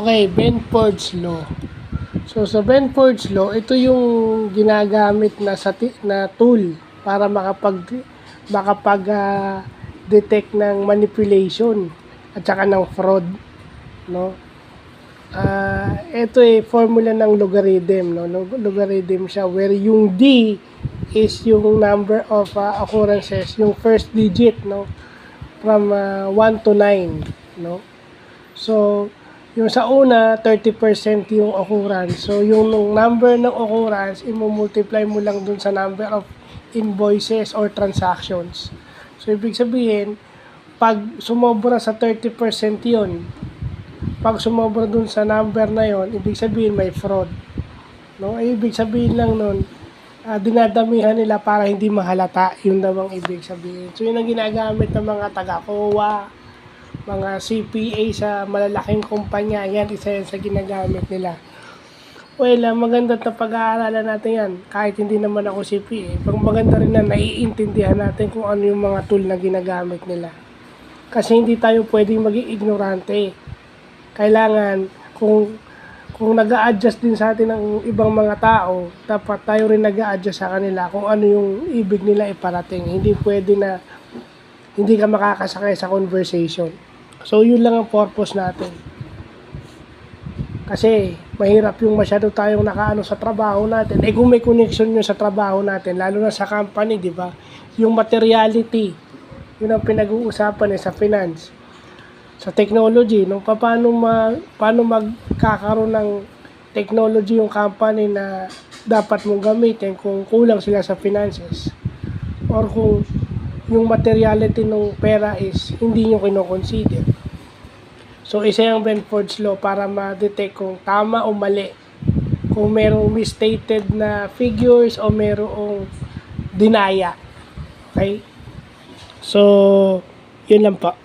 Okay, Benford's Law. So sa Benford's Law, ito yung ginagamit na na tool para detect ng manipulation at saka ng fraud, no? Ito formula ng logarithm, no? Logarithm siya where yung D is yung number of occurrences, yung first digit, no? From 1 to 9, no? So, yung sa una, 30% yung occurrence. So, yung number ng occurrence, i-multiply mo lang dun sa number of invoices or transactions. So, ibig sabihin, pag sumobra sa 30% yun, pag sumobra dun sa number na yon, ibig sabihin may fraud. No? Ibig sabihin lang nun, dinadamihan nila para hindi mahalata, yun daw ang ibig sabihin. So, yun ang ginagamit ng mga taga-COA, mga CPA sa malalaking kumpanya, yan, isa yan sa ginagamit nila. Well, maganda na pag-aaralan natin yan, kahit hindi naman ako CPA. Pag maganda rin na naiintindihan natin kung ano yung mga tool na ginagamit nila. Kasi hindi tayo pwedeng maging ignorante. Kailangan, kung nag-a-adjust din sa atin ng ibang mga tao, dapat tayo rin nag-a-adjust sa kanila kung ano yung ibig nila iparating. Hindi pwede na hindi ka makakasakay sa conversation. So, yun lang ang purpose natin. Kasi, mahirap yung masyado tayong nakaano sa trabaho natin. Kung may connection yun sa trabaho natin, lalo na sa company, di ba? Yung materiality, yun ang pinag-uusapan sa finance. Sa technology, no? Paano magkakaroon ng technology yung company na dapat mong gamitin kung kulang sila sa finances. Or kung yung materiality ng pera is hindi nyo kinoconsider. So, isa yung Benford's Law para ma-detect kung tama o mali. Kung merong misstated na figures o merong dinaya. Okay? So, yun lang pa.